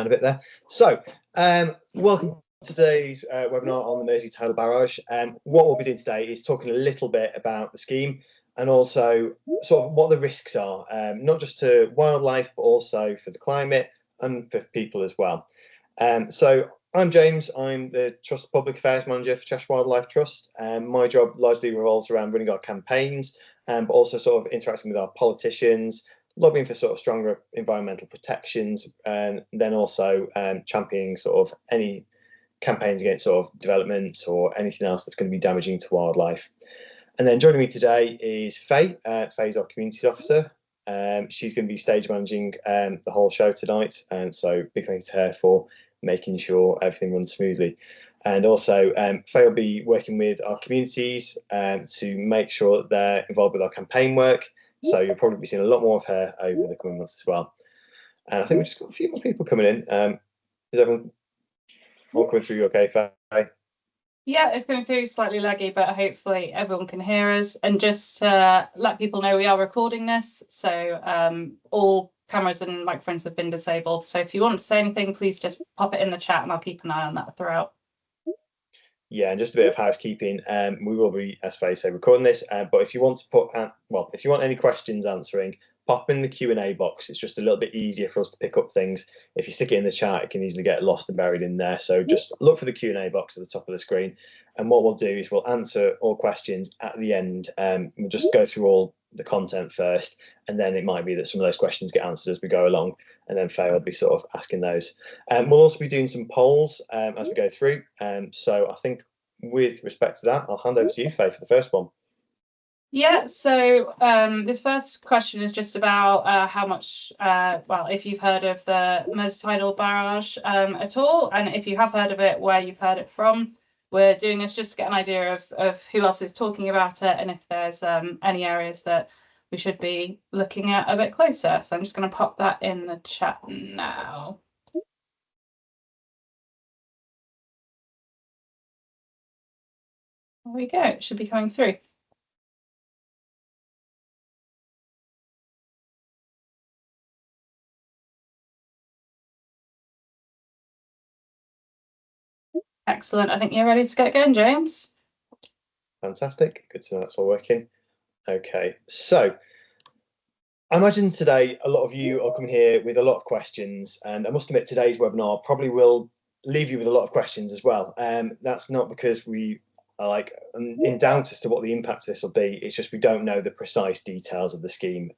a bit there. So, welcome to today's webinar on the Mersey Tidal Barrage. What we'll be doing today is talking a little bit about the scheme and also sort of what the risks are, not just to wildlife, but also for the climate and for people as well. So I'm James, I'm the Trust Public Affairs Manager for Cheshire Wildlife Trust. My job largely revolves around running our campaigns, but also sort of interacting with our politicians, lobbying for sort of stronger environmental protections, and then also championing sort of any campaigns against sort of developments or anything else that's going to be damaging to wildlife. And then joining me today is Faye. Faye's our Communities Officer. She's going to be stage managing the whole show tonight, and so big thanks to her for making sure everything runs smoothly. And also, Faye will be working with our communities to make sure that they're involved with our campaign work. So you'll probably be seeing a lot more of her over the coming months as well. And I think we've just got a few more people coming in. Is everyone all coming through okay, Faye? Yeah, it's going through slightly laggy, but hopefully everyone can hear us. And just to let people know, we are recording this, so all cameras and microphones have been disabled. So if you want to say anything, please just pop it in the chat and I'll keep an eye on that throughout. Yeah, and just a bit of housekeeping. We will be, as Faye said, recording this. But if you want to put, if you want any questions answering, pop in the Q&A box. It's just a little bit easier for us to pick up things. If you stick it in the chat, it can easily get lost and buried in there. So just look for the Q&A box at the top of the screen. And what we'll do is we'll answer all questions at the end. We'll just go through all the content first, and then it might be that some of those questions get answered as we go along, and then Faye will be sort of asking those. We'll also be doing some polls as we go through. So I think with respect to that, I'll hand over to you, Faye, for the first one. Yeah, so this first question is just about how much, well, if you've heard of the Mersey Tidal Barrage at all, and if you have heard of it, where you've heard it from. We're doing this just to get an idea of who else is talking about it and if there's any areas that we should be looking at a bit closer. So I'm just going to pop that in the chat now. There we go, it should be coming through. Excellent. I think you're ready to get going, James. Fantastic. Good to know that's all working. Okay, so I imagine today a lot of you are coming here with a lot of questions, and I must admit today's webinar probably will leave you with a lot of questions as well. That's not because we are like in doubt as to what the impact of this will be. It's just we don't know the precise details of the scheme.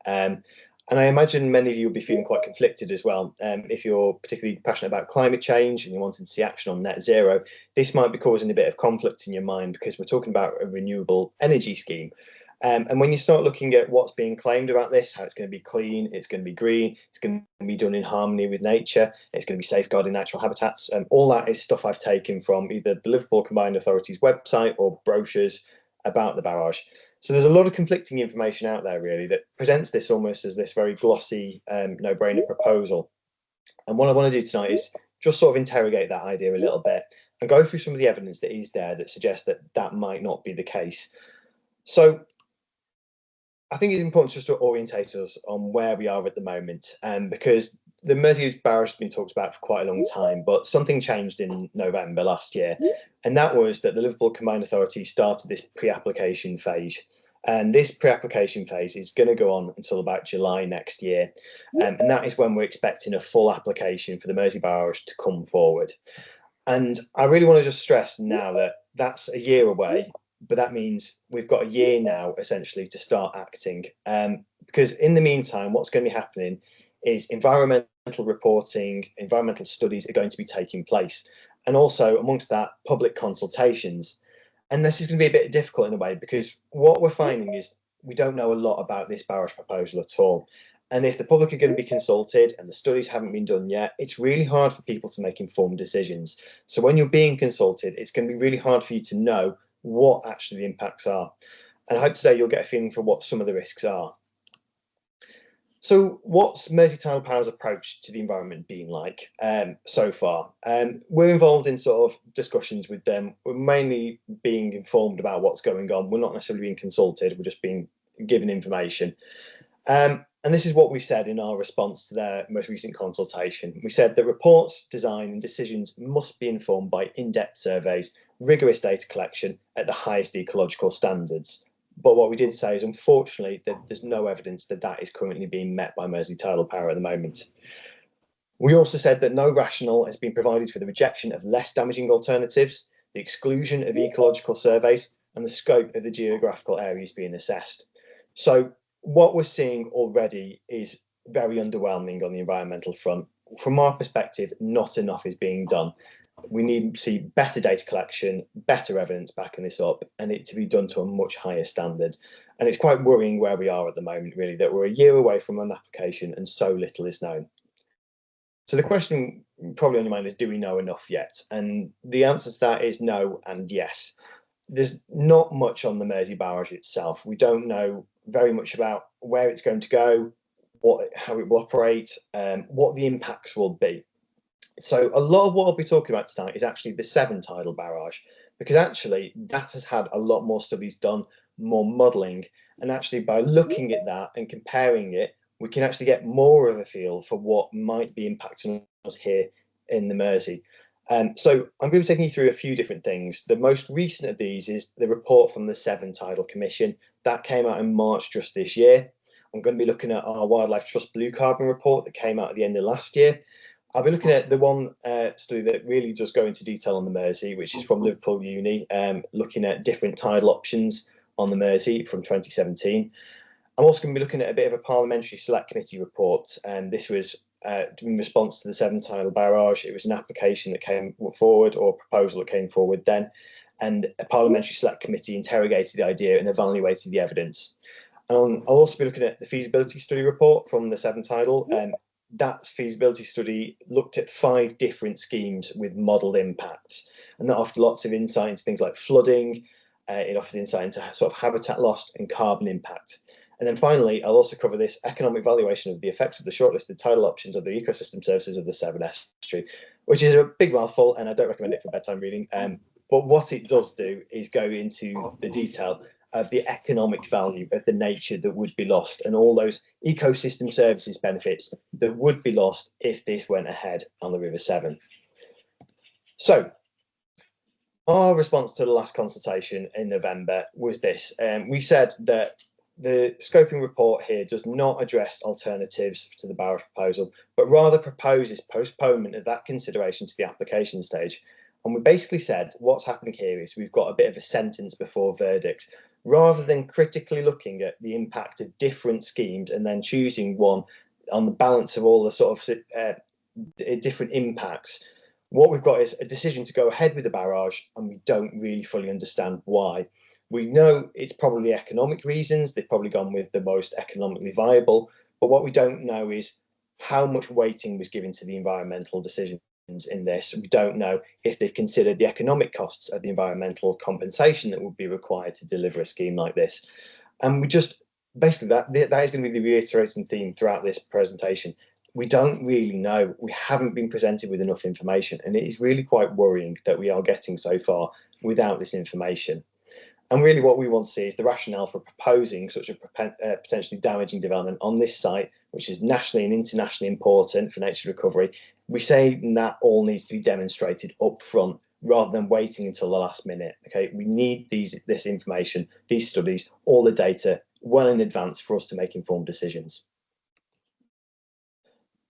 And I imagine many of you will be feeling quite conflicted as well. If you're particularly passionate about climate change and you're wanting to see action on net zero, this might be causing a bit of conflict in your mind because we're talking about a renewable energy scheme. And when you start looking at what's being claimed about this, how it's going to be clean, it's going to be green, it's going to be done in harmony with nature, it's going to be safeguarding natural habitats, all that is stuff I've taken from either the Liverpool Combined Authority's website or brochures about the barrage. So there's a lot of conflicting information out there, really, that presents this almost as this very glossy, no-brainer proposal. And what I want to do tonight is just sort of interrogate that idea a little bit and go through some of the evidence that is there that suggests that that might not be the case. So I think it's important just to orientate us on where we are at the moment, because the Mersey Barrage has been talked about for quite a long time, but something changed in November last year, and that was that the Liverpool Combined Authority started this pre-application phase. And this pre-application phase is going to go on until about July next year, and that is when we're expecting a full application for the Mersey Barrage to come forward. And I really want to just stress now that that's a year away, but that means we've got a year now essentially to start acting, because in the meantime what's going to be happening is environmental reporting, environmental studies are going to be taking place, and also amongst that public consultations. And this is going to be a bit difficult in a way because what we're finding is we don't know a lot about this barrage proposal at all. And if the public are going to be consulted and the studies haven't been done yet, it's really hard for people to make informed decisions. So when you're being consulted, it's going to be really hard for you to know what actually the impacts are. And I hope today you'll get a feeling for what some of the risks are. So what's Mersey Tidal Power's approach to the environment been like so far? We're involved in sort of discussions with them. We're mainly being informed about what's going on. We're not necessarily being consulted, we're just being given information. And this is what we said in our response to their most recent consultation. We said that reports, design and decisions must be informed by in-depth surveys, rigorous data collection at the highest ecological standards. But what we did say is, unfortunately, that there's no evidence that that is currently being met by Mersey Tidal Power at the moment. We also said that no rationale has been provided for the rejection of less damaging alternatives, the exclusion of ecological surveys, and the scope of the geographical areas being assessed. So what we're seeing already is very underwhelming on the environmental front. From our perspective, not enough is being done. We need to see better data collection, better evidence backing this up, and it to be done to a much higher standard. And it's quite worrying where we are at the moment, really, that we're a year away from an application and so little is known. So the question probably on your mind is, do we know enough yet? And the answer to that is no and yes. There's not much on the Mersey Barrage itself. We don't know very much about where it's going to go, how it will operate, what the impacts will be. So a lot of what I'll be talking about tonight is actually the Severn Tidal Barrage, because actually that has had a lot more studies done, more modelling, and actually by looking at that and comparing it, we can actually get more of a feel for what might be impacting us here in the Mersey. So I'm going to be taking you through a few different things. The most recent of these is the report from the Severn Tidal Commission that came out in March just this year. I'm going to be looking at our Wildlife Trust Blue Carbon report that came out at the end of last year. I'll be looking at the one study that really does go into detail on the Mersey, which is from Liverpool Uni, looking at different tidal options on the Mersey from 2017. I'm also going to be looking at a bit of a parliamentary select committee report, and this was in response to the Severn Tidal Barrage. It was an application that came forward, or a proposal that came forward then, and a parliamentary select committee interrogated the idea and evaluated the evidence. And I'll also be looking at the feasibility study report from the Severn Tidal. That feasibility study looked at 5 different schemes with modelled impacts, and that offered lots of insight into things like flooding. It offered insight into sort of habitat loss and carbon impact. And then finally, I'll also cover this economic valuation of the effects of the shortlisted tidal options of the ecosystem services of the Severn Estuary, which is a big mouthful, and I don't recommend it for bedtime reading. But what it does do is go into the detail of the economic value of the nature that would be lost and all those ecosystem services benefits that would be lost if this went ahead on the River Severn. So our response to the last consultation in November was this. We said that the scoping report here does not address alternatives to the barrage proposal, but rather proposes postponement of that consideration to the application stage. And we basically said what's happening here is we've got a bit of a sentence before verdict. Rather than critically looking at the impact of different schemes and then choosing one on the balance of all the sort of different impacts, what we've got is a decision to go ahead with the barrage, and we don't really fully understand why. We know it's probably economic reasons. They've probably gone with the most economically viable, but what we don't know is how much weighting was given to the environmental decisions in this. We don't know if they've considered the economic costs of the environmental compensation that would be required to deliver a scheme like this. And we just, basically that is going to be the reiterating theme throughout this presentation. We don't really know. We haven't been presented with enough information, and it is really quite worrying that we are getting so far without this information. And really what we want to see is the rationale for proposing such a potentially damaging development on this site, which is nationally and internationally important for nature recovery. We say that all needs to be demonstrated up front rather than waiting until the last minute. Okay, we need this information, these studies, all the data well in advance for us to make informed decisions.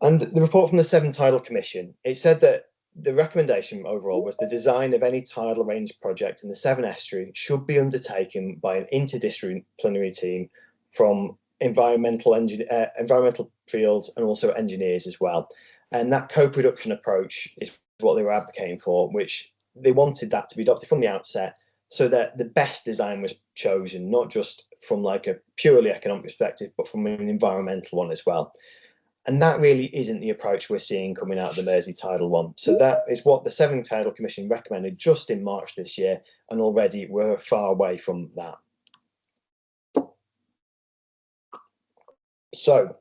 And the report from the Severn Tidal Commission, it said that the recommendation overall was the design of any tidal range project in the Severn Estuary should be undertaken by an interdisciplinary team from environmental fields and also engineers as well. And that co-production approach is what they were advocating for, which they wanted that to be adopted from the outset so that the best design was chosen, not just from like a purely economic perspective, but from an environmental one as well. And that really isn't the approach we're seeing coming out of the Mersey Tidal one. So that is what the Severn Tidal Commission recommended just in March this year, and already we're far away from that. So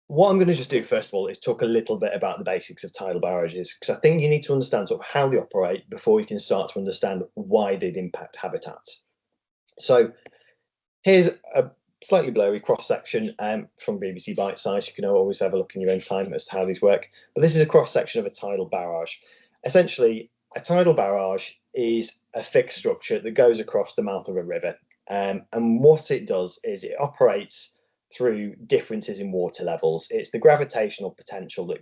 what I'm going to just do first of all is talk a little bit about the basics of tidal barrages, because I think you need to understand sort of how they operate before you can start to understand why they'd impact habitats. So here's a slightly blurry cross-section from BBC Bite Size. You can always have a look in your own time as to how these work. But this is a cross-section of a tidal barrage. Essentially, a tidal barrage is a fixed structure that goes across the mouth of a river. And what it does is it operates through differences in water levels. It's the gravitational potential that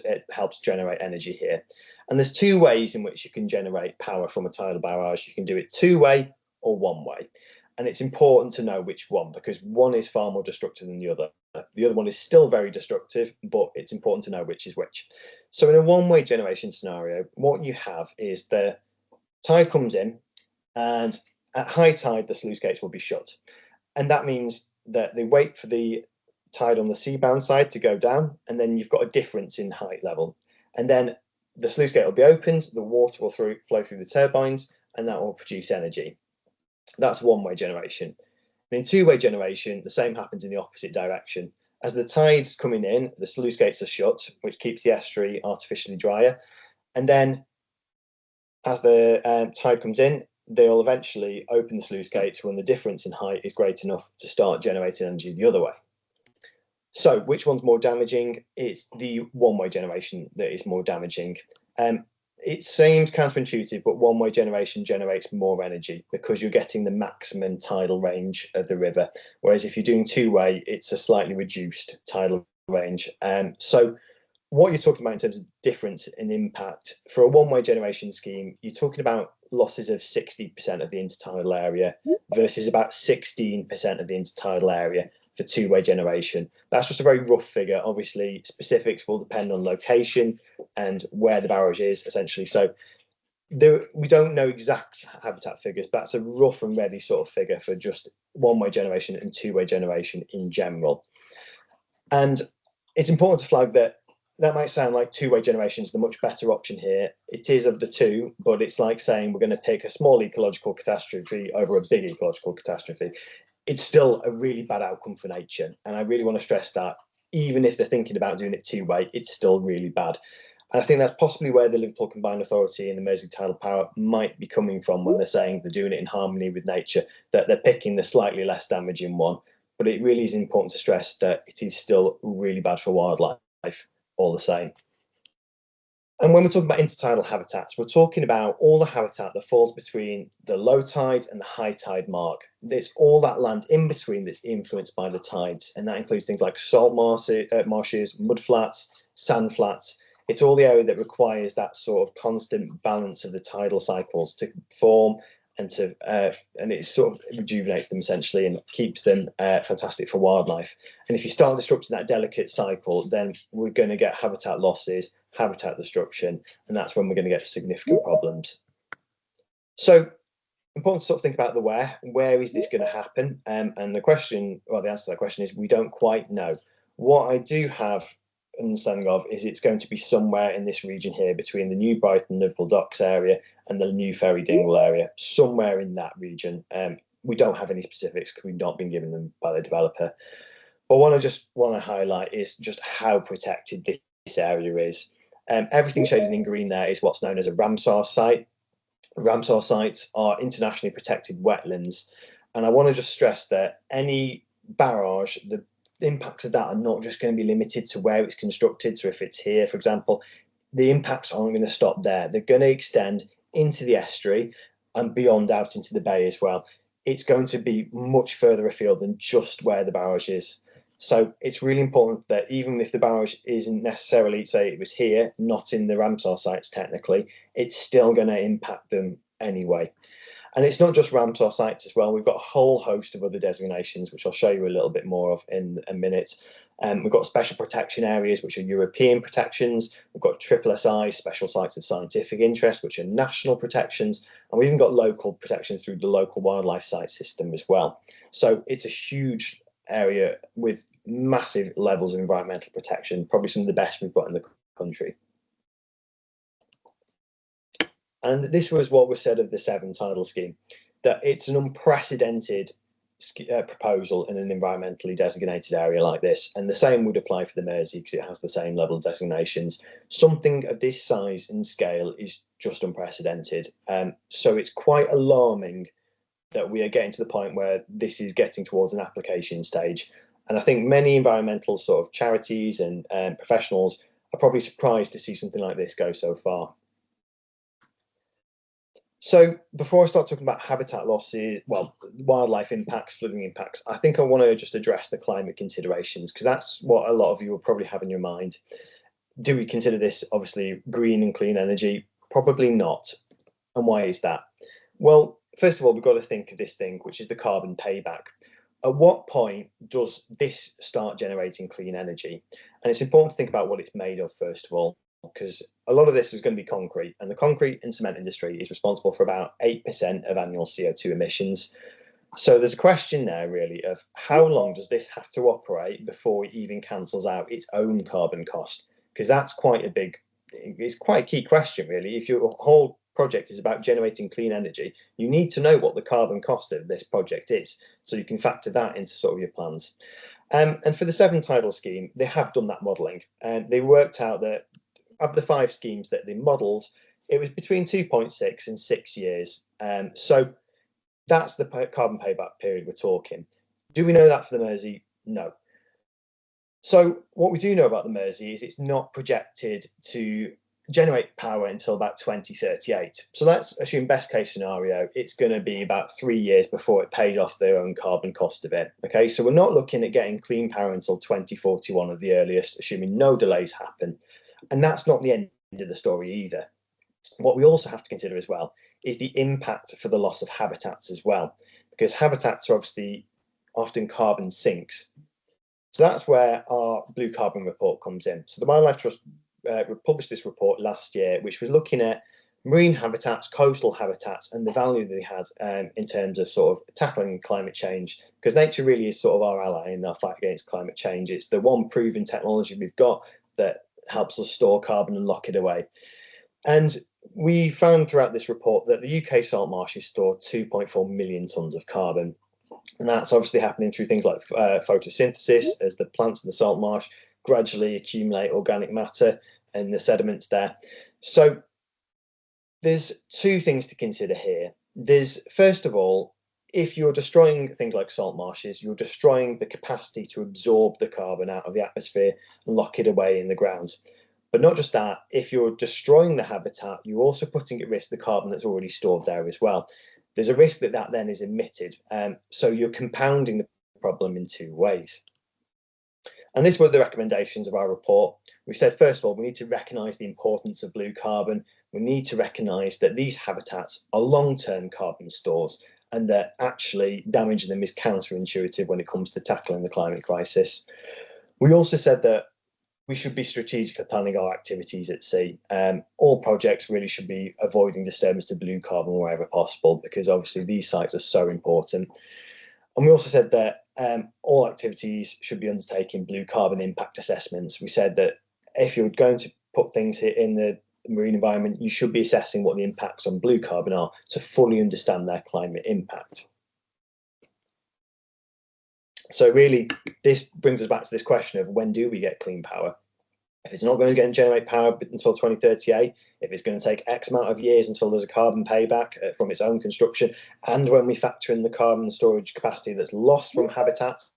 it helps generate energy here. And there's two ways in which you can generate power from a tidal barrage. You can do it two-way or one-way. And it's important to know which one, because one is far more destructive than the other. The other one is still very destructive, but it's important to know which is which. So in a one-way generation scenario, what you have is the tide comes in, and at high tide, the sluice gates will be shut. And that means that they wait for the tide on the seabound side to go down, and then you've got a difference in height level. And then the sluice gate will be opened, the water will flow through the turbines, and that will produce energy. That's one-way generation. And in two-way generation, the same happens in the opposite direction. As the tide's coming in, the sluice gates are shut, which keeps the estuary artificially drier. And then as the tide comes in, they'll eventually open the sluice gates when the difference in height is great enough to start generating energy the other way. So which one's more damaging? It's the one-way generation that is more damaging. It seems counterintuitive, but one-way generation generates more energy because you're getting the maximum tidal range of the river. Whereas if you're doing two-way, it's a slightly reduced tidal range. So what you're talking about in terms of difference in impact, for a one-way generation scheme, you're talking about losses of 60% of the intertidal area versus about 16% of the intertidal area for two-way generation. That's just a very rough figure. Obviously, specifics will depend on location and where the barrage is, essentially. So we don't know exact habitat figures, but that's a rough and ready sort of figure for just one-way generation and two-way generation in general. And it's important to flag that might sound like two-way generation is the much better option here. It is of the two, but it's like saying we're going to pick a small ecological catastrophe over a big ecological catastrophe. It's still a really bad outcome for nature. And I really want to stress that even if they're thinking about doing it two-way, it's still really bad. And I think that's possibly where the Liverpool Combined Authority and the Mersey Tidal Power might be coming from when they're saying they're doing it in harmony with nature, that they're picking the slightly less damaging one. But it really is important to stress that it is still really bad for wildlife all the same. And when we're talking about intertidal habitats, we're talking about all the habitat that falls between the low tide and the high tide mark. There's all that land in between that's influenced by the tides. And that includes things like salt marshes, mud flats, sand flats. It's all the area that requires that sort of constant balance of the tidal cycles to form and it sort of rejuvenates them essentially and keeps them fantastic for wildlife. And if you start disrupting that delicate cycle, then we're going to get habitat losses, habitat destruction, and that's when we're going to get significant problems. So important to sort of think about the where is this going to happen? And the answer to that question is we don't quite know. What I do have understanding of is it's going to be somewhere in this region here between the New Brighton Liverpool Docks area and the New Ferry Dingle area, somewhere in that region. We don't have any specifics because we've not been given them by the developer. But what I just want to highlight is just how protected this area is. Everything shaded in green there is what's known as a Ramsar site. Ramsar sites are internationally protected wetlands. And I want to just stress that any barrage, the impacts of that are not just going to be limited to where it's constructed. So if it's here, for example, the impacts aren't going to stop there. They're going to extend into the estuary and beyond out into the bay as well. It's going to be much further afield than just where the barrage is. So it's really important that even if the barrage isn't necessarily, say it was here, not in the Ramsar sites technically, it's still going to impact them anyway. And it's not just Ramsar sites as well. We've got a whole host of other designations, which I'll show you a little bit more of in a minute. We've got special protection areas, which are European protections. We've got SSSI, special sites of scientific interest, which are national protections. And we've even got local protections through the local wildlife site system as well. So it's a huge area with massive levels of environmental protection, probably some of the best we've got in the country. And this was what was said of the Severn tidal scheme, that it's an unprecedented proposal in an environmentally designated area like this. And the same would apply for the Mersey because it has the same level of designations. Something of this size and scale is just unprecedented. So it's quite alarming that we are getting to the point where this is getting towards an application stage. And I think many environmental sort of charities and professionals are probably surprised to see something like this go so far. So before I start talking about habitat losses, well, wildlife impacts, flooding impacts, I think I want to just address the climate considerations, because that's what a lot of you will probably have in your mind. Do we consider this obviously green and clean energy? Probably not. And why is that? Well, first of all, we've got to think of this thing, which is the carbon payback. At what point does this start generating clean energy? And it's important to think about what it's made of, first of all, because a lot of this is going to be concrete, and the concrete and cement industry is responsible for about 8% of annual CO2 emissions. So there's a question there really of how long does this have to operate before it even cancels out its own carbon cost? Because that's it's quite a key question really. If your whole project is about generating clean energy, you need to know what the carbon cost of this project is, so you can factor that into sort of your plans. And for the Severn Tidal scheme, they have done that modelling, and they worked out that of the 5 schemes that they modelled, it was between 2.6 and 6 years. So that's the carbon payback period we're talking. Do we know that for the Mersey? No. So what we do know about the Mersey is it's not projected to generate power until about 2038. So let's assume best case scenario, it's going to be about 3 years before it paid off their own carbon cost of it. Okay, so we're not looking at getting clean power until 2041 at the earliest, assuming no delays happen. And that's not the end of the story either. What we also have to consider as well is the impact for the loss of habitats as well, because habitats are obviously often carbon sinks. So that's where our blue carbon report comes in. So the Wildlife Trust published this report last year, which was looking at marine habitats, coastal habitats, and the value they had in terms of sort of tackling climate change, because nature really is sort of our ally in our fight against climate change. It's the one proven technology we've got that helps us store carbon and lock it away. And we found throughout this report that the UK salt marshes store 2.4 million tonnes of carbon. And that's obviously happening through things like photosynthesis, as the plants in the salt marsh gradually accumulate organic matter and the sediments there. So there's 2 things to consider here. There's, first of all, if you're destroying things like salt marshes, you're destroying the capacity to absorb the carbon out of the atmosphere and lock it away in the ground. But not just that, if you're destroying the habitat, you're also putting at risk the carbon that's already stored there as well. There's a risk that that then is emitted. So you're compounding the problem in 2 ways. And this were the recommendations of our report. We said, first of all, we need to recognise the importance of blue carbon. We need to recognise that these habitats are long-term carbon stores, and that actually damaging them is counterintuitive when it comes to tackling the climate crisis. We also said that we should be strategically planning our activities at sea. All projects really should be avoiding disturbance to blue carbon wherever possible, because obviously these sites are so important. And we also said that all activities should be undertaking blue carbon impact assessments. We said that if you're going to put things here in the marine environment, you should be assessing what the impacts on blue carbon are to fully understand their climate impact. So really, this brings us back to this question of when do we get clean power? If it's not going to generate power until 2038, if it's going to take X amount of years until there's a carbon payback from its own construction, and when we factor in the carbon storage capacity that's lost from habitats,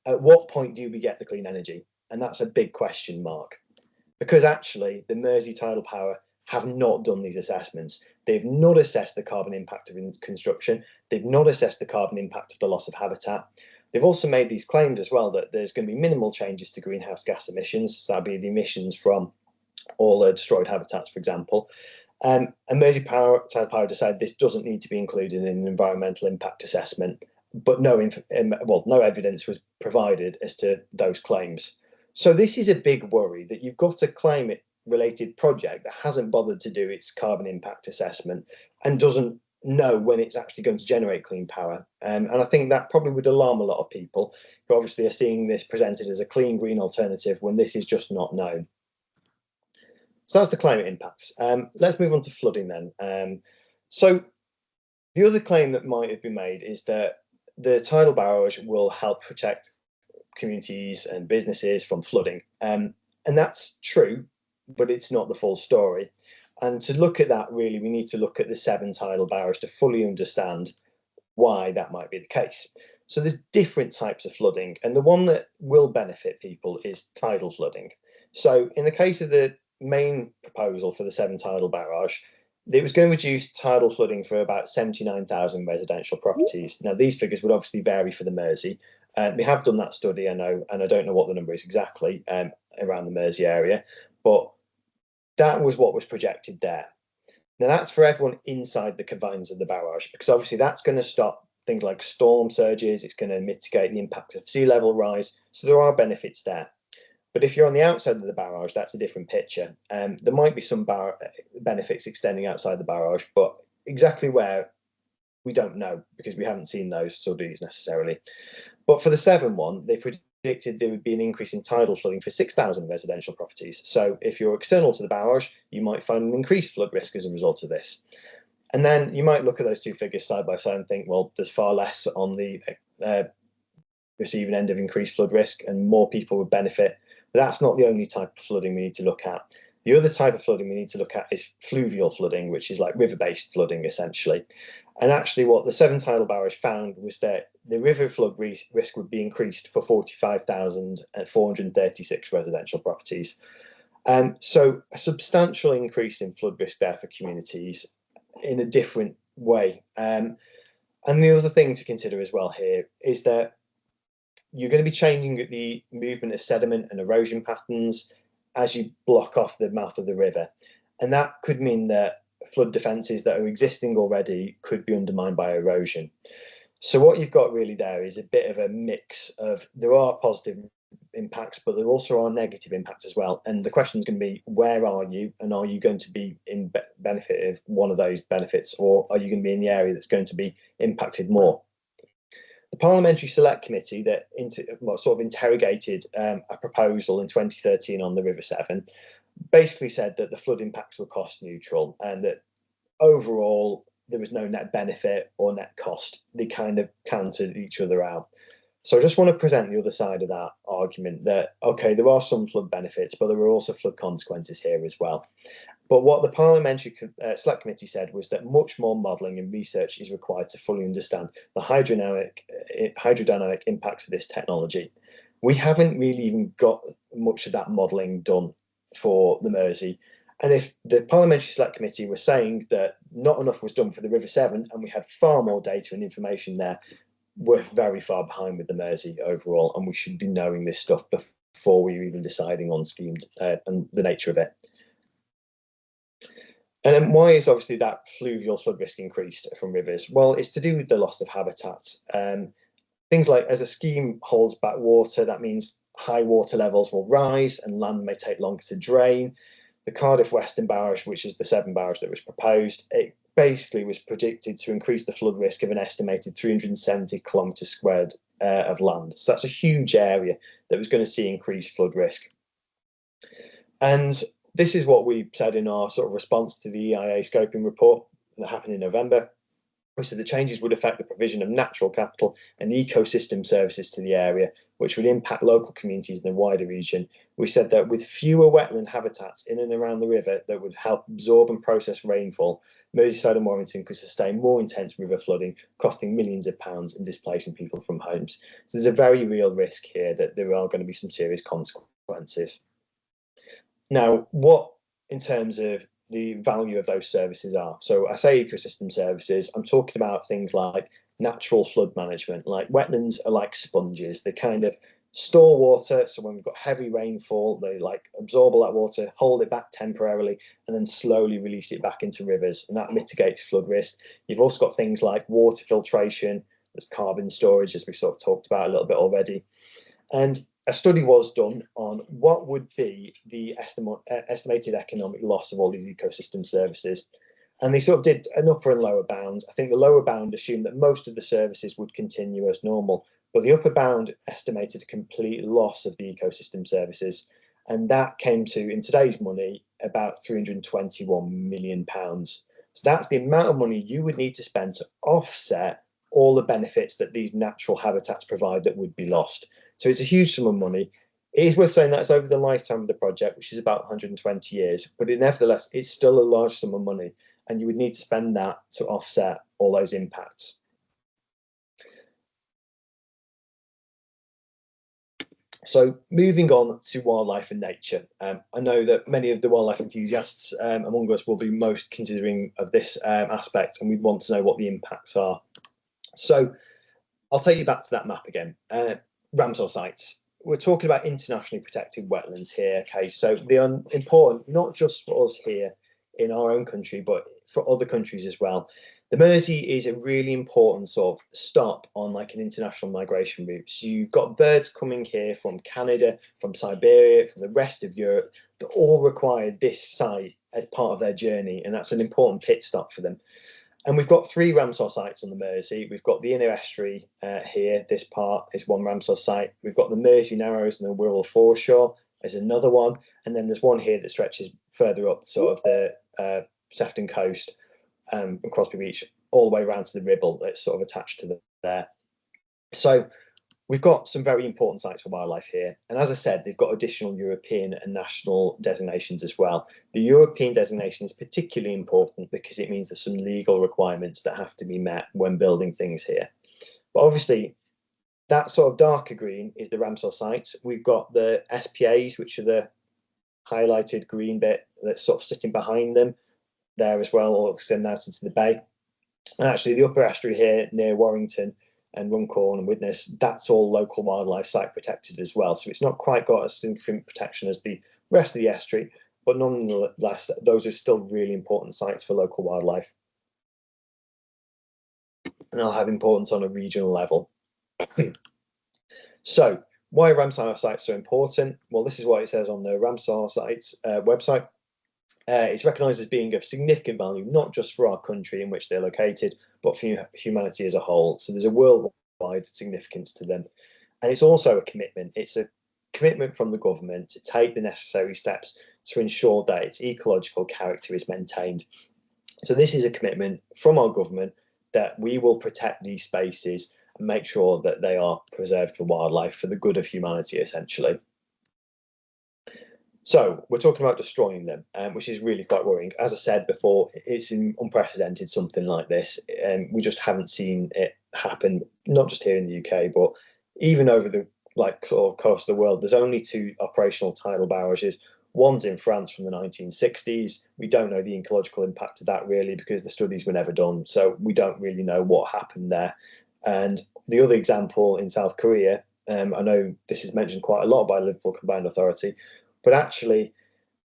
at what point do we get the clean energy? And that's a big question mark. Because actually, the Mersey Tidal Power have not done these assessments. They've not assessed the carbon impact of construction. They've not assessed the carbon impact of the loss of habitat. They've also made these claims as well that there's going to be minimal changes to greenhouse gas emissions. So that'd be the emissions from all the destroyed habitats, for example. And Mersey Tidal Power decided this doesn't need to be included in an environmental impact assessment, but no evidence was provided as to those claims. So this is a big worry, that you've got a climate-related project that hasn't bothered to do its carbon impact assessment and doesn't know when it's actually going to generate clean power. And I think that probably would alarm a lot of people who obviously are seeing this presented as a clean green alternative when this is just not known. So that's the climate impacts. Let's move on to flooding then. So the other claim that might have been made is that the tidal barrage will help protect communities and businesses from flooding. And that's true, but it's not the full story. And to look at that, really, we need to look at the Severn Tidal Barrage to fully understand why that might be the case. So there's different types of flooding, and the one that will benefit people is tidal flooding. So in the case of the main proposal for the Severn Tidal Barrage, it was going to reduce tidal flooding for about 79,000 residential properties. Now, these figures would obviously vary for the Mersey. We have done that study, I know, and I don't know what the number is exactly around the Mersey area, but that was what was projected there. Now, that's for everyone inside the confines of the barrage, because obviously that's going to stop things like storm surges, it's going to mitigate the impacts of sea level rise, so there are benefits there. But if you're on the outside of the barrage, that's a different picture. There might be some benefits extending outside the barrage, but exactly where, we don't know, because we haven't seen those studies necessarily. But for the Severn one, they predicted there would be an increase in tidal flooding for 6,000 residential properties. So if you're external to the barrage, you might find an increased flood risk as a result of this. And then you might look at those two figures side by side and think, well, there's far less on the receiving end of increased flood risk and more people would benefit. But that's not the only type of flooding we need to look at. The other type of flooding we need to look at is fluvial flooding, which is like river-based flooding, essentially. And actually what the Severn Tidal Barrage found was that the river flood risk would be increased for 45,436 residential properties. So a substantial increase in flood risk there for communities in a different way. And the other thing to consider as well here is that you're going to be changing the movement of sediment and erosion patterns as you block off the mouth of the river. And that could mean that flood defences that are existing already could be undermined by erosion. So what you've got really there is a bit of a mix of, there are positive impacts, but there also are negative impacts as well. And the question is going to be, where are you? And are you going to be in benefit of one of those benefits, or are you going to be in the area that's going to be impacted more? The Parliamentary Select Committee that sort of interrogated a proposal in 2013 on the River Severn basically said that the flood impacts were cost neutral and that overall there was no net benefit or net cost. They kind of counted each other out. So I just want to present the other side of that argument that, okay, there are some flood benefits, but there are also flood consequences here as well. But what the Parliamentary Select Committee said was that much more modelling and research is required to fully understand the hydrodynamic impacts of this technology. We haven't really even got much of that modelling done for the Mersey. And if the Parliamentary Select Committee was saying that not enough was done for the River Severn and we had far more data and information there, we're very far behind with the Mersey overall, and we should be knowing this stuff before we're even deciding on schemes and the nature of it. And then why is obviously that fluvial flood risk increased from rivers? Well, it's to do with the loss of habitats. Things like, as a scheme holds back water, that means high water levels will rise and land may take longer to drain. The Cardiff Western Barrage, which is the Severn Barrage that was proposed, it basically was predicted to increase the flood risk of an estimated 370 kilometres squared of land. So that's a huge area that was going to see increased flood risk. And this is what we said in our sort of response to the EIA scoping report that happened in November. We said the changes would affect the provision of natural capital and ecosystem services to the area, which would impact local communities in the wider region. We said that with fewer wetland habitats in and around the river that would help absorb and process rainfall, Merseyside and Warrington could sustain more intense river flooding, costing millions of pounds and displacing people from homes. So there's a very real risk here that there are going to be some serious consequences. Now, what in terms of the value of those services are? So I say ecosystem services, I'm talking about things like natural flood management. Like wetlands are like sponges, they kind of store water, so when we've got heavy rainfall they like absorb all that water, hold it back temporarily, and then slowly release it back into rivers, and that mitigates flood risk. You've also got things like water filtration, there's carbon storage, as we sort of talked about a little bit already. And a study was done on what would be the estimated economic loss of all these ecosystem services. And they sort of did an upper and lower bound. I think the lower bound assumed that most of the services would continue as normal, but the upper bound estimated a complete loss of the ecosystem services. And that came to, in today's money, about £321 million. So that's the amount of money you would need to spend to offset all the benefits that these natural habitats provide that would be lost. So it's a huge sum of money. It is worth saying that's over the lifetime of the project, which is about 120 years, but nevertheless, it's still a large sum of money, and you would need to spend that to offset all those impacts. So moving on to wildlife and nature, I know that many of the wildlife enthusiasts among us will be most considering of this aspect, and we want to know what the impacts are. So I'll take you back to that map again. Ramsar sites. We're talking about internationally protected wetlands here. Okay, so they are important not just for us here in our own country, but for other countries as well. The Mersey is a really important sort of stop on like an international migration route. So you've got birds coming here from Canada, from Siberia, from the rest of Europe, that all require this site as part of their journey, and that's an important pit stop for them. And we've got 3 Ramsar sites on the Mersey. We've got the inner estuary here. This part is one Ramsar site. We've got the Mersey Narrows and the Wirral Foreshore as another one. And then there's one here that stretches further up sort of the Sefton coast, Crosby Beach, all the way around to the Ribble that's sort of attached to there. So we've got some very important sites for wildlife here. And as I said, they've got additional European and national designations as well. The European designation is particularly important because it means there's some legal requirements that have to be met when building things here. But obviously, that sort of darker green is the Ramsar sites. We've got the SPAs, which are the highlighted green bit that's sort of sitting behind them there as well, or extending out into the bay. And actually, the upper estuary here near Warrington and Runcorn and Widnes, that's all local wildlife site protected as well. So it's not quite got a significant protection as the rest of the estuary, but nonetheless, those are still really important sites for local wildlife. And they'll have importance on a regional level. So why are Ramsar sites so important? Well, this is what it says on the Ramsar sites website. It's recognised as being of significant value, not just for our country in which they're located, but for humanity as a whole. So there's a worldwide significance to them. And it's also a commitment. It's a commitment from the government to take the necessary steps to ensure that its ecological character is maintained. So this is a commitment from our government that we will protect these spaces and make sure that they are preserved for wildlife for the good of humanity, essentially. So we're talking about destroying them, which is really quite worrying. As I said before, it's unprecedented, something like this, and we just haven't seen it happen, not just here in the UK, but even over the sort of coast of the world. There's only 2 operational tidal barrages. One's in France from the 1960s. We don't know the ecological impact of that really because the studies were never done, so we don't really know what happened there. And the other example in South Korea, I know this is mentioned quite a lot by Liverpool Combined Authority, but actually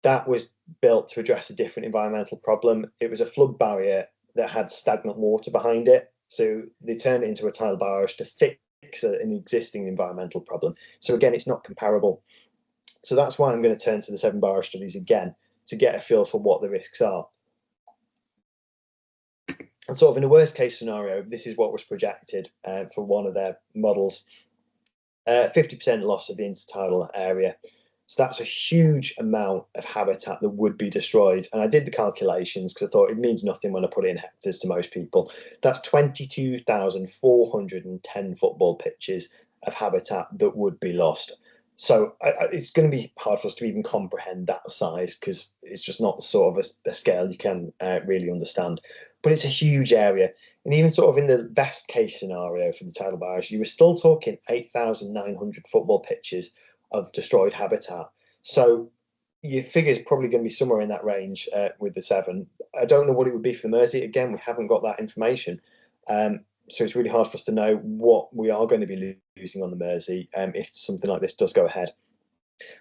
that was built to address a different environmental problem. It was a flood barrier that had stagnant water behind it. So they turned it into a tidal barrage to fix an existing environmental problem. So again, it's not comparable. So that's why I'm going to turn to the 7 barrage studies again to get a feel for what the risks are. And sort of in a worst case scenario, this is what was projected for one of their models. 50% loss of the intertidal area. So that's a huge amount of habitat that would be destroyed. And I did the calculations because I thought it means nothing when I put it in hectares to most people. That's 22,410 football pitches of habitat that would be lost. So it's going to be hard for us to even comprehend that size because it's just not sort of a scale you can really understand. But it's a huge area. And even sort of in the best case scenario for the tidal barrage, you were still talking 8,900 football pitches of destroyed habitat. So your figure is probably going to be somewhere in that range with the 7. I don't know what it would be for the Mersey. Again, we haven't got that information. So it's really hard for us to know what we are going to be losing on the Mersey if something like this does go ahead.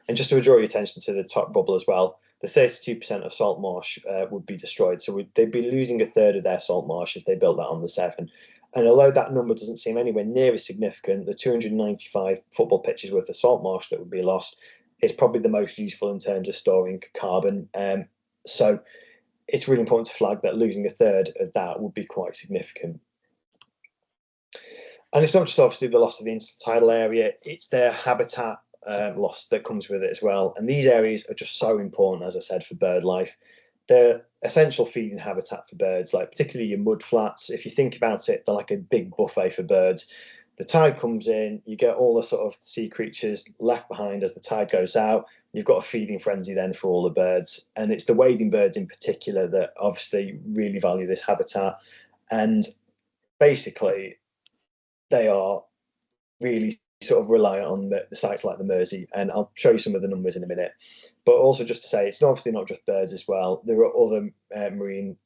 And just to draw your attention to the top bubble as well, the 32% of salt marsh would be destroyed. So they'd be losing 1/3 of their salt marsh if they built that on the 7. And although that number doesn't seem anywhere near as significant, the 295 football pitches worth of salt marsh that would be lost is probably the most useful in terms of storing carbon. So it's really important to flag that losing 1/3 of that would be quite significant. And it's not just obviously the loss of the intertidal area, it's their habitat loss that comes with it as well. And these areas are just so important, as I said, for bird life. They're essential feeding habitat for birds, like particularly your mud flats. If you think about it, they're like a big buffet for birds. The tide comes in, you get all the sort of sea creatures left behind as the tide goes out. You've got a feeding frenzy then for all the birds. And it's the wading birds in particular that obviously really value this habitat. And basically, they are really sort of reliant on the sites like the Mersey, and I'll show you some of the numbers in a minute. But also just to say, it's obviously not just birds as well. There are other marine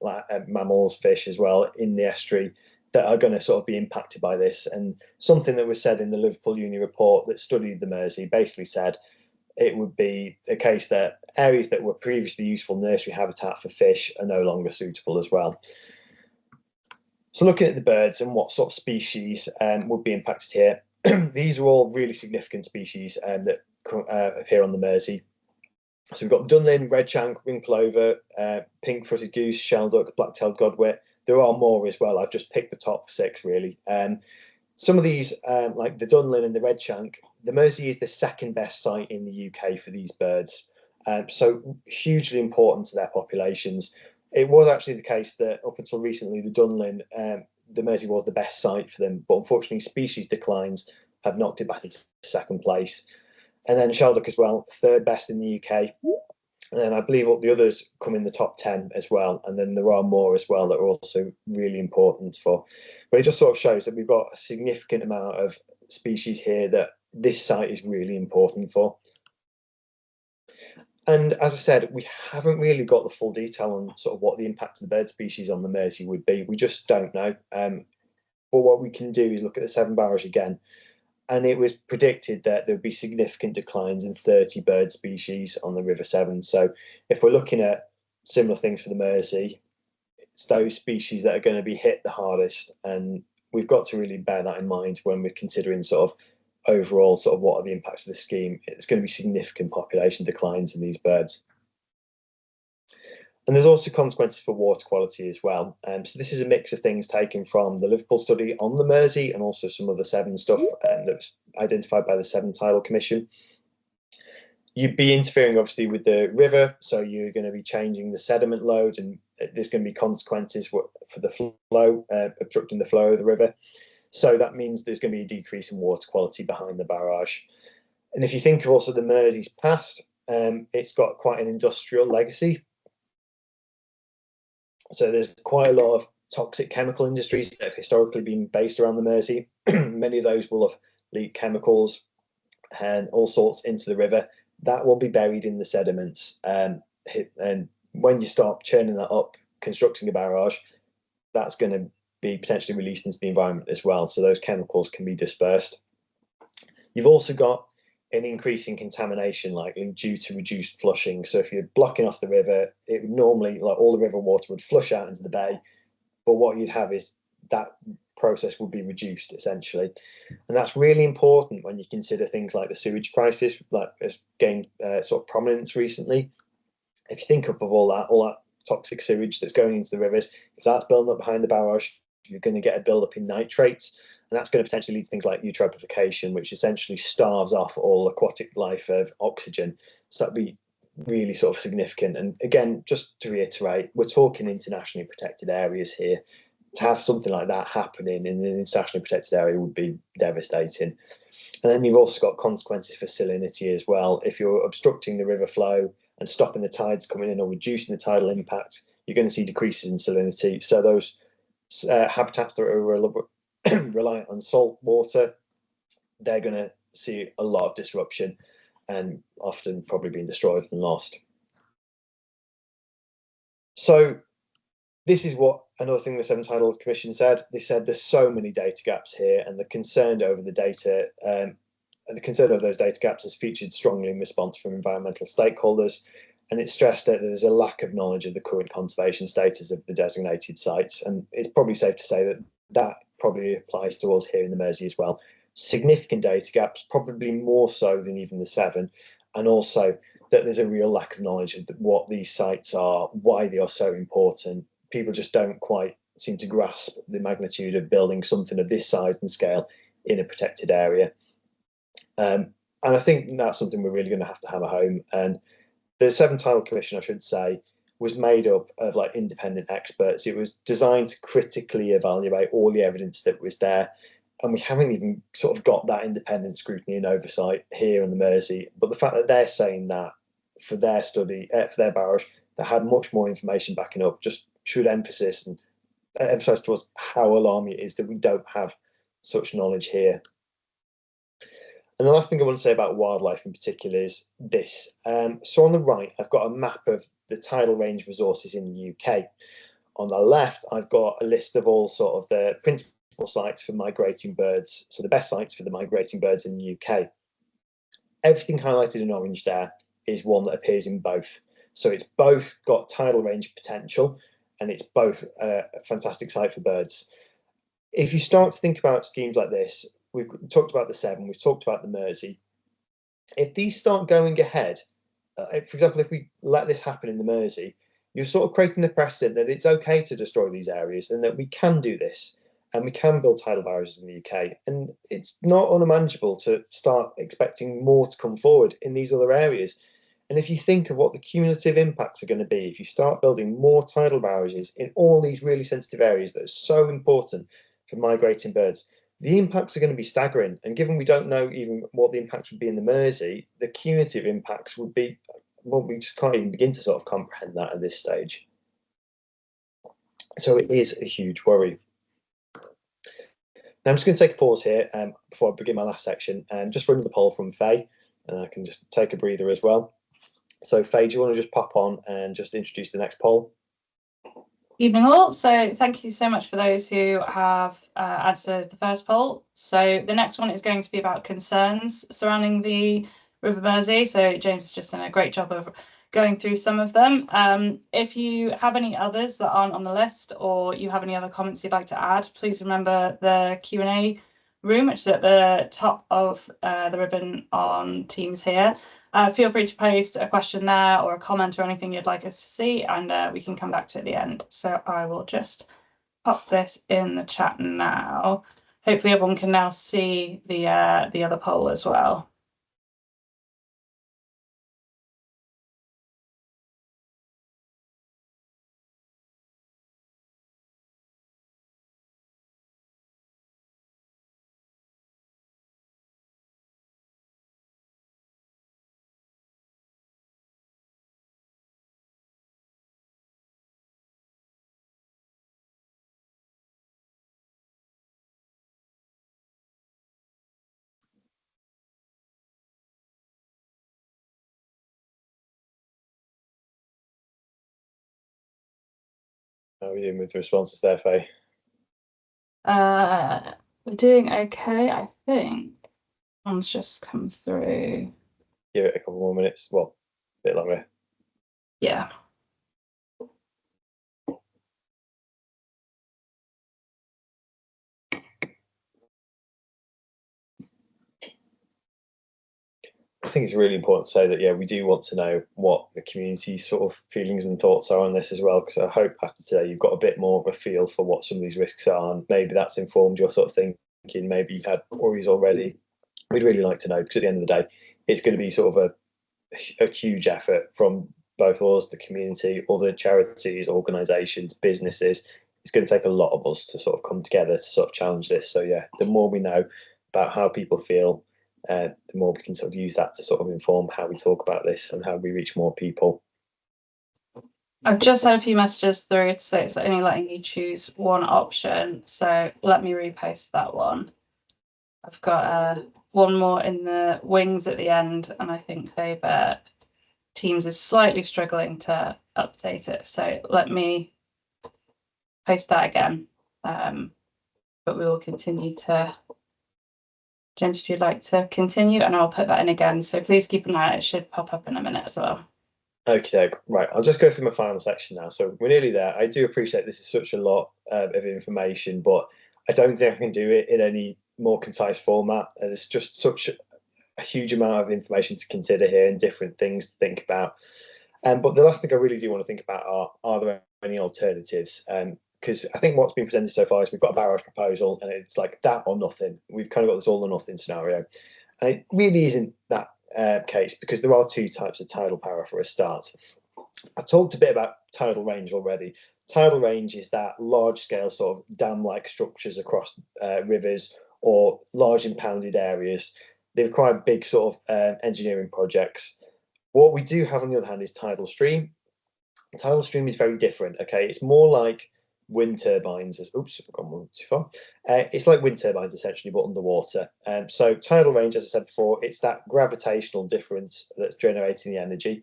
mammals, fish as well in the estuary that are going to sort of be impacted by this. And something that was said in the Liverpool Uni report that studied the Mersey basically said it would be a case that areas that were previously useful nursery habitat for fish are no longer suitable as well. So looking at the birds and what sort of species would be impacted here, these are all really significant species that appear on the Mersey. So we've got dunlin, redshank, ring plover, pink-footed goose, shelduck, black-tailed godwit. There are more as well. I've just picked the top 6 really. Some of these, like the dunlin and the redshank, the Mersey is the second best site in the UK for these birds. So hugely important to their populations. It was actually the case that up until recently, the dunlin, the Mersey was the best site for them, but unfortunately species declines have knocked it back into second place. And then shelduck as well, third best in the UK. And then I believe all the others come in the top 10 as well. And then there are more as well that are also really important for. But it just sort of shows that we've got a significant amount of species here that this site is really important for. And as I said, we haven't really got the full detail on sort of what the impact of the bird species on the Mersey would be. We just don't know. But what we can do is look at the Severn Barrage again. And it was predicted that there would be significant declines in 30 bird species on the River Severn. So if we're looking at similar things for the Mersey, it's those species that are going to be hit the hardest. And we've got to really bear that in mind when we're considering sort of overall sort of what are the impacts of the scheme. It's going to be significant population declines in these birds. And there's also consequences for water quality as well. So this is a mix of things taken from the Liverpool study on the Mersey and also some other Severn stuff that was identified by the Severn Tidal Commission. You'd be interfering obviously with the river, so you're going to be changing the sediment load, and there's going to be consequences for the flow, obstructing the flow of the river. So that means there's going to be a decrease in water quality behind the barrage. And if you think of also the Mersey's past, it's got quite an industrial legacy. So there's quite a lot of toxic chemical industries that have historically been based around the Mersey. Many of those will have leaked chemicals and all sorts into the river. That will be buried in the sediments. And when you start churning that up, constructing a barrage, that's going to be potentially released into the environment as well. So those chemicals can be dispersed. You've also got an increase in contamination likely due to reduced flushing. So if you're blocking off the river, it would normally, like all the river water would flush out into the bay, but what you'd have is that process would be reduced essentially. And that's really important when you consider things like the sewage crisis, like has gained sort of prominence recently. If you think of all that toxic sewage that's going into the rivers, if that's building up behind the barrage, you're going to get a build-up in nitrates. And that's going to potentially lead to things like eutrophication, which essentially starves off all aquatic life of oxygen. So that'd be really sort of significant. And again, just to reiterate, we're talking internationally protected areas here. To have something like that happening in an internationally protected area would be devastating. And then you've also got consequences for salinity as well. If you're obstructing the river flow and stopping the tides coming in or reducing the tidal impact, you're going to see decreases in salinity. So those habitats that are reliant on salt water, they're going to see a lot of disruption and often probably being destroyed and lost. So this is what another thing the Severn Tidal Commission said. They said there's so many data gaps here, and they're concerned over the data. And the concern over those data gaps has featured strongly in response from environmental stakeholders, and it stressed that there's a lack of knowledge of the current conservation status of the designated sites. And it's probably safe to say that that probably applies to us here in the Mersey as well. Significant data gaps, probably more so than even the Severn, and also that there's a real lack of knowledge of what these sites are, why they are so important. People just don't quite seem to grasp the magnitude of building something of this size and scale in a protected area. And I think that's something we're really going to have to hammer home. And the Severn Tidal Commission, I should say, was made up of like independent experts. It was designed to critically evaluate all the evidence that was there. And we haven't even sort of got that independent scrutiny and oversight here in the Mersey. But the fact that they're saying that for their study, for their barrage, they had much more information backing up, just should emphasize to us how alarming it is that we don't have such knowledge here. And the last thing I want to say about wildlife in particular is this. So on the right, I've got a map of the tidal range resources in the UK. On the left, I've got a list of all sort of the principal sites for migrating birds, so the best sites for the migrating birds in the UK. Everything highlighted in orange there is one that appears in both. So it's both got tidal range potential, and it's both a fantastic site for birds. If you start to think about schemes like this, we've talked about the Severn, we've talked about the Mersey. If these start going ahead, for example, if we let this happen in the Mersey, you're sort of creating the precedent that it's okay to destroy these areas and that we can do this and we can build tidal barrages in the UK. And it's not unmanageable to start expecting more to come forward in these other areas. And if you think of what the cumulative impacts are going to be, if you start building more tidal barrages in all these really sensitive areas that are so important for migrating birds, the impacts are going to be staggering. And given we don't know even what the impacts would be in the Mersey, the cumulative impacts would be, well, we just can't even begin to sort of comprehend that at this stage. So it is a huge worry. Now I'm just going to take a pause here before I begin my last section and just run the poll from Faye, and I can just take a breather as well. So Faye, do you want to just pop on and just introduce the next poll? Evening all. So thank you so much for those who have answered the first poll. So the next one is going to be about concerns surrounding the River Mersey. So James has just done a great job of going through some of them. If you have any others that aren't on the list, or you have any other comments you'd like to add, please remember the Q&A room, which is at the top of the ribbon on Teams here. Feel free to post a question there or a comment or anything you'd like us to see, and we can come back to it at the end. So I will just pop this in the chat now. Hopefully everyone can now see the other poll as well. How are we doing with the responses there, Faye? We're doing okay, I think. One's just come through. Give it a couple more minutes. Well, a bit longer. Yeah. I think it's really important to say that, yeah, we do want to know what the community's sort of feelings and thoughts are on this as well, because I hope after today you've got a bit more of a feel for what some of these risks are, and maybe that's informed your sort of thinking. Maybe you've had worries already. We'd really like to know, because at the end of the day, it's going to be sort of a huge effort from both us, the community, other charities, organisations, businesses. It's going to take a lot of us to sort of come together to sort of challenge this. So yeah, the more we know about how people feel, the more we can sort of use that to sort of inform how we talk about this and how we reach more people. I've just had a few messages through to say it's only letting you choose one option. So let me repost that one. I've got one more in the wings at the end, and I think Teams is slightly struggling to update it. So let me post that again. But we will continue to. James, if you'd like to continue, and I'll put that in again. So please keep an eye out. It should pop up in a minute as well. Okay, right. I'll just go through my final section now. So we're nearly there. I do appreciate this is such a lot of information, but I don't think I can do it in any more concise format. There's just such a huge amount of information to consider here and different things to think about. But the last thing I really do want to think about are there any alternatives? Because I think what's been presented so far is we've got a barrage proposal and it's like that or nothing. We've kind of got this all or nothing scenario. And it really isn't that case, because there are two types of tidal power for a start. I talked a bit about tidal range already. Tidal range is that large scale sort of dam like structures across rivers or large impounded areas. They require big sort of engineering projects. What we do have on the other hand is tidal stream. Tidal stream is very different. Okay, it's more like wind turbines. Oops, I've gone one too far. It's like wind turbines essentially, but underwater. So tidal range, as I said before, it's that gravitational difference that's generating the energy,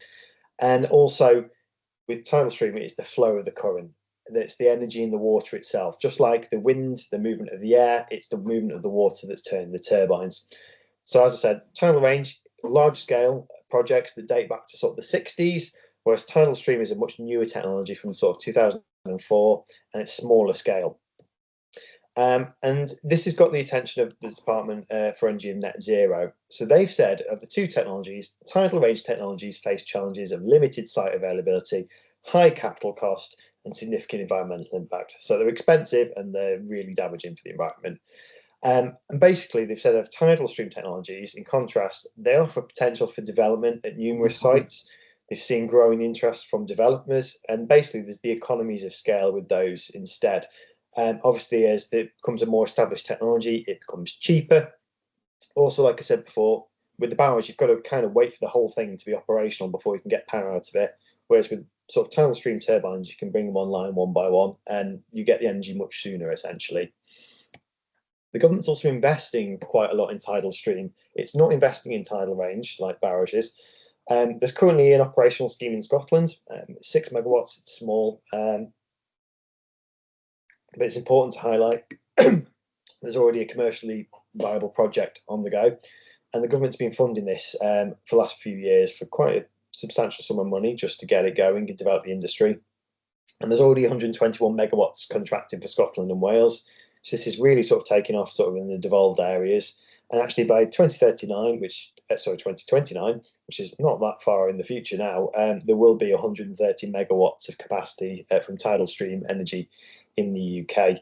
and also with tidal stream, it's the flow of the current. That's the energy in the water itself. Just like the wind, the movement of the air, it's the movement of the water that's turning the turbines. So as I said, tidal range, large scale projects that date back to sort of the 60s, whereas tidal stream is a much newer technology from sort of 2004, and it's smaller scale. And this has got the attention of the Department for Energy and Net Zero. So they've said of the two technologies, tidal range technologies face challenges of limited site availability, high capital cost, and significant environmental impact. So they're expensive and they're really damaging for the environment. And basically, they've said of tidal stream technologies, in contrast, they offer potential for development at numerous sites. They've seen growing interest from developers, and basically, there's the economies of scale with those instead. And obviously, as it becomes a more established technology, it becomes cheaper. Also, like I said before, with the barrage, you've got to kind of wait for the whole thing to be operational before you can get power out of it. Whereas with sort of tidal stream turbines, you can bring them online one by one, and you get the energy much sooner, essentially. The government's also investing quite a lot in tidal stream. It's not investing in tidal range like barrages. There's currently an operational scheme in Scotland, 6 megawatts, it's small, but it's important to highlight there's already a commercially viable project on the go, and the government's been funding this for the last few years for quite a substantial sum of money just to get it going and develop the industry. And there's already 121 megawatts contracted for Scotland and Wales. So this is really sort of taking off sort of in the devolved areas. And actually by 2039, 2029, which is not that far in the future now, there will be 130 megawatts of capacity from tidal stream energy in the UK.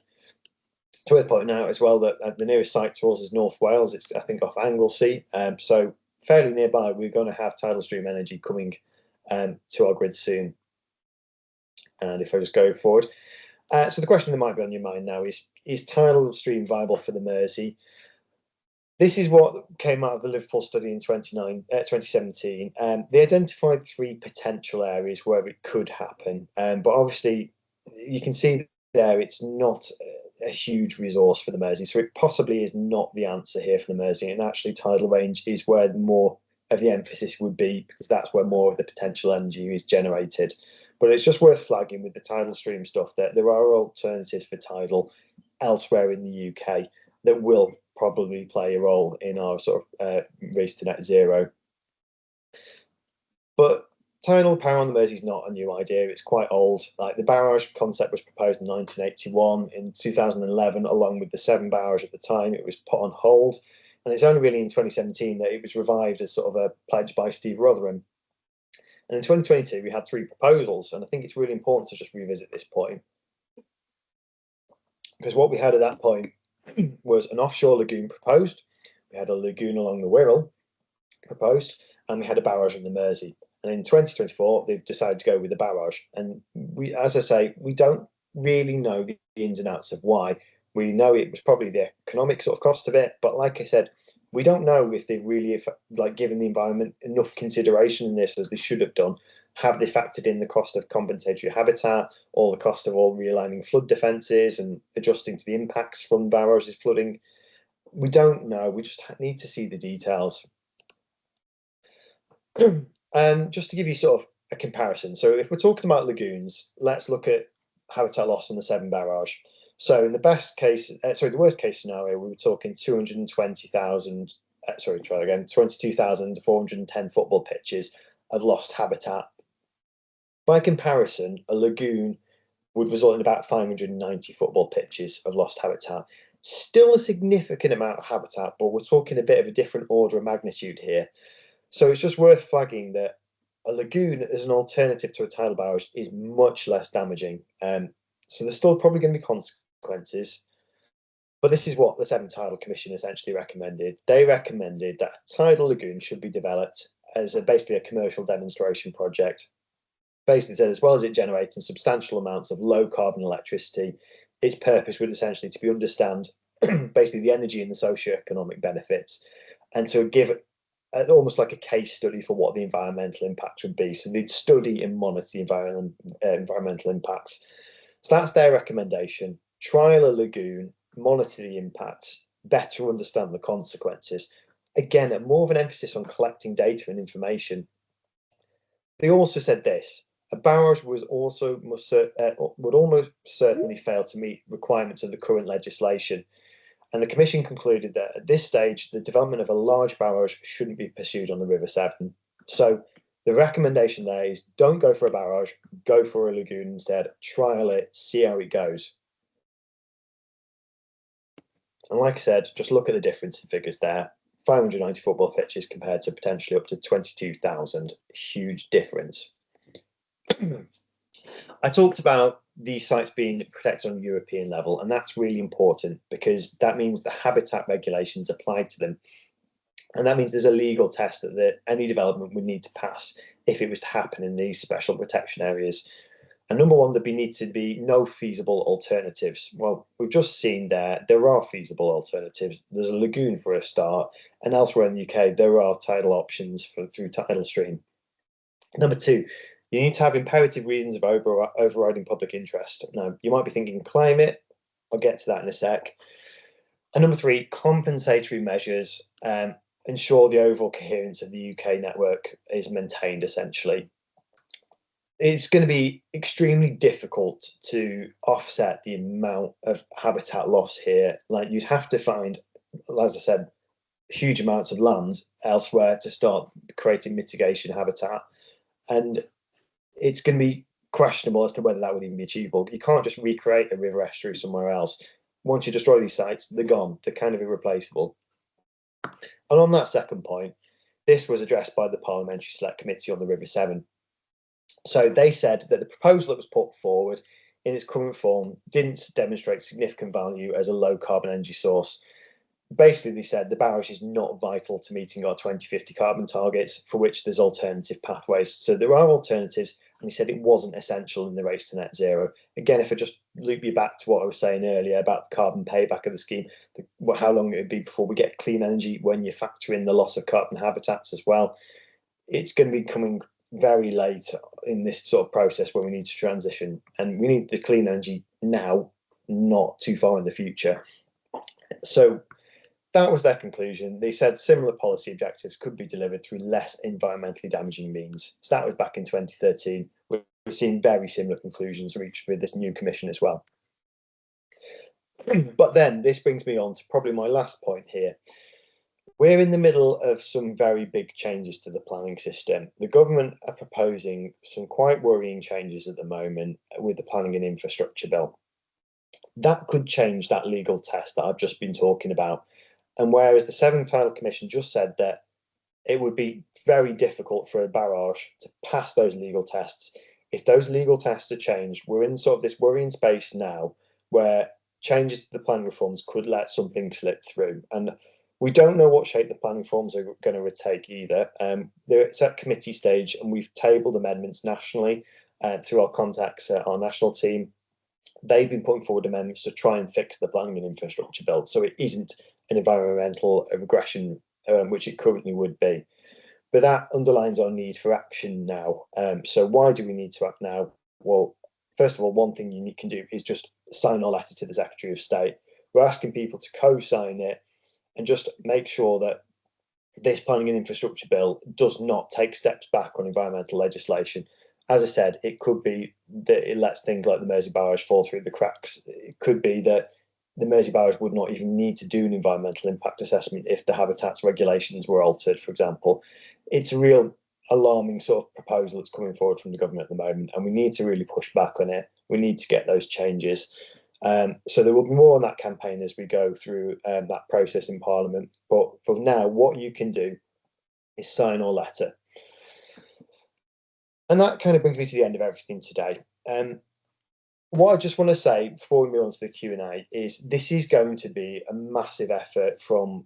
It's worth pointing out as well that the nearest site to us is North Wales. It's, I think, off Anglesey. So fairly nearby, we're going to have tidal stream energy coming to our grid soon. And if I just go forward, so the question that might be on your mind now is tidal stream viable for the Mersey? This is what came out of the Liverpool study in 2017. They identified 3 potential areas where it could happen, but obviously you can see there it's not a huge resource for the Mersey, so it possibly is not the answer here for the Mersey, and actually tidal range is where more of the emphasis would be, because that's where more of the potential energy is generated. But it's just worth flagging with the tidal stream stuff that there are alternatives for tidal elsewhere in the UK that will probably play a role in our sort of race to net zero. But tidal power on the Mersey is not a new idea. It's quite old. Like the barrage concept was proposed in 1981. In 2011, along with the 7 barrage at the time, it was put on hold. And it's only really in 2017 that it was revived as sort of a pledge by Steve Rotherham. And in 2022, we had 3 proposals, and I think it's really important to just revisit this point. Because what we had at that point was an offshore lagoon proposed, we had a lagoon along the Wirral proposed, and we had a barrage on the Mersey. And in 2024, they've decided to go with the barrage. And we, as I say, we don't really know the ins and outs of why. We know it was probably the economic sort of cost of it, but like I said, we don't know if they've really given the environment enough consideration in this as they should have done. Have they factored in the cost of compensatory habitat, or the cost of all realigning flood defences and adjusting to the impacts from barrages flooding? We don't know. We just need to see the details. Just to give you sort of a comparison, so if we're talking about lagoons, let's look at habitat loss on the 7 barrage. So in the best case, the worst case scenario, we were talking 22,410 football pitches of lost habitat. By comparison, a lagoon would result in about 590 football pitches of lost habitat. Still a significant amount of habitat, but we're talking a bit of a different order of magnitude here. So it's just worth flagging that a lagoon as an alternative to a tidal barrage is much less damaging. So there's still probably going to be consequences. But this is what the 7 Tidal Commission essentially recommended. They recommended that a tidal lagoon should be developed as basically a commercial demonstration project. Basically said, as well as it generating substantial amounts of low carbon electricity, its purpose would essentially to be understand basically the energy and the socio-economic benefits, and to give almost like a case study for what the environmental impacts would be. So they'd study and monitor the environmental impacts. So that's their recommendation. Trial a lagoon, monitor the impacts, better understand the consequences. Again, more of an emphasis on collecting data and information. They also said this: a barrage would almost certainly fail to meet requirements of the current legislation. And the Commission concluded that at this stage, the development of a large barrage shouldn't be pursued on the River Severn. So the recommendation there is don't go for a barrage, go for a lagoon instead, trial it, see how it goes. And like I said, just look at the difference in figures there. 590 football pitches compared to potentially up to 22,000, huge difference. I talked about these sites being protected on a European level, and that's really important because that means the habitat regulations apply to them. And that means there's a legal test that any development would need to pass if it was to happen in these special protection areas. And number one, there need to be no feasible alternatives. Well, we've just seen there are feasible alternatives. There's a lagoon for a start, and elsewhere in the UK, there are tidal options through tidal stream. Number two, you need to have imperative reasons of overriding public interest. Now, you might be thinking climate. I'll get to that in a sec. And number three, compensatory measures ensure the overall coherence of the UK network is maintained, essentially. It's going to be extremely difficult to offset the amount of habitat loss here. Like, you'd have to find, as I said, huge amounts of land elsewhere to start creating mitigation habitat. And it's going to be questionable as to whether that would even be achievable. You can't just recreate a river estuary somewhere else. Once you destroy these sites, they're gone. They're kind of irreplaceable. And on that second point, this was addressed by the Parliamentary Select Committee on the River Severn. So they said that the proposal that was put forward in its current form didn't demonstrate significant value as a low carbon energy source. Basically, they said the barrage is not vital to meeting our 2050 carbon targets, for which there's alternative pathways. So there are alternatives, and he said it wasn't essential in the race to net zero. Again, if I just loop you back to what I was saying earlier about the carbon payback of the scheme, how long it would be before we get clean energy when you factor in the loss of carbon habitats as well, it's going to be coming very late in this sort of process where we need to transition, and we need the clean energy now, not too far in the future. So that was their conclusion. They said similar policy objectives could be delivered through less environmentally damaging means. So that was back in 2013. We're seeing very similar conclusions reached with this new commission as well. But then this brings me on to probably my last point here. We're in the middle of some very big changes to the planning system. The government are proposing some quite worrying changes at the moment with the Planning and Infrastructure Bill. That could change that legal test that I've just been talking about. And whereas the Severn Tidal Commission just said that it would be very difficult for a barrage to pass those legal tests, if those legal tests are changed, we're in sort of this worrying space now where changes to the planning reforms could let something slip through. And we don't know what shape the planning reforms are going to take either. It's at committee stage, and we've tabled amendments nationally through our contacts, our national team. They've been putting forward amendments to try and fix the Planning and Infrastructure Bill, so it isn't an environmental regression, which it currently would be. But that underlines our need for action now. So why do we need to act now? Well, first of all, one thing you can do is just sign our letter to the Secretary of State. We're asking people to co-sign it and just make sure that this Planning and Infrastructure Bill does not take steps back on environmental legislation. As I said, it could be that it lets things like the Mersey Barrage fall through the cracks. It could be that the Mersey Barrage would not even need to do an environmental impact assessment if the habitats regulations were altered, for example. It's a real alarming sort of proposal that's coming forward from the government at the moment, and we need to really push back on it. We need to get those changes. So there will be more on that campaign as we go through that process in Parliament. But for now, what you can do is sign our letter. And that kind of brings me to the end of everything today. What I just want to say before we move on to the Q&A is this is going to be a massive effort from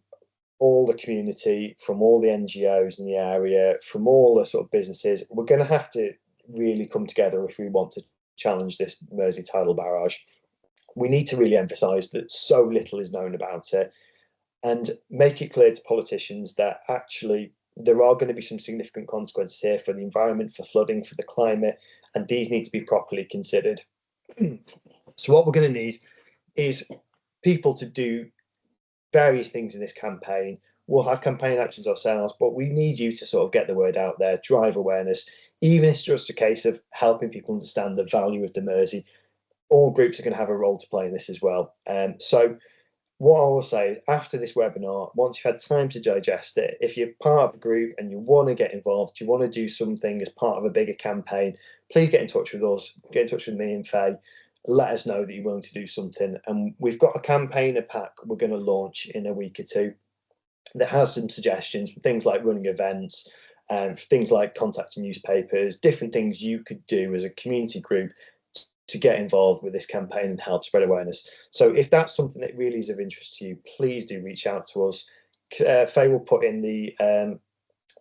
all the community, from all the NGOs in the area, from all the sort of businesses. We're going to have to really come together if we want to challenge this Mersey Tidal Barrage. We need to really emphasise that so little is known about it and make it clear to politicians that actually there are going to be some significant consequences here for the environment, for flooding, for the climate, and these need to be properly considered. So what we're going to need is people to do various things in this campaign. We'll have campaign actions ourselves, but we need you to sort of get the word out there, drive awareness, even if it's just a case of helping people understand the value of the Mersey. All groups are going to have a role to play in this as well. So what I will say is, after this webinar, once you've had time to digest it, if you're part of a group and you want to get involved, you want to do something as part of a bigger campaign, please get in touch with us, get in touch with me and Faye, let us know that you're willing to do something. And we've got a campaigner pack we're going to launch in a week or two that has some suggestions for things like running events, things like contacting newspapers, different things you could do as a community group to get involved with this campaign and help spread awareness. So if that's something that really is of interest to you, please do reach out to us. Faye will put in the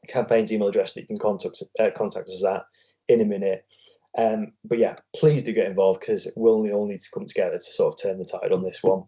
campaign's email address that you can contact us at in a minute. But yeah, please do get involved, because we'll all need to come together to sort of turn the tide on this one.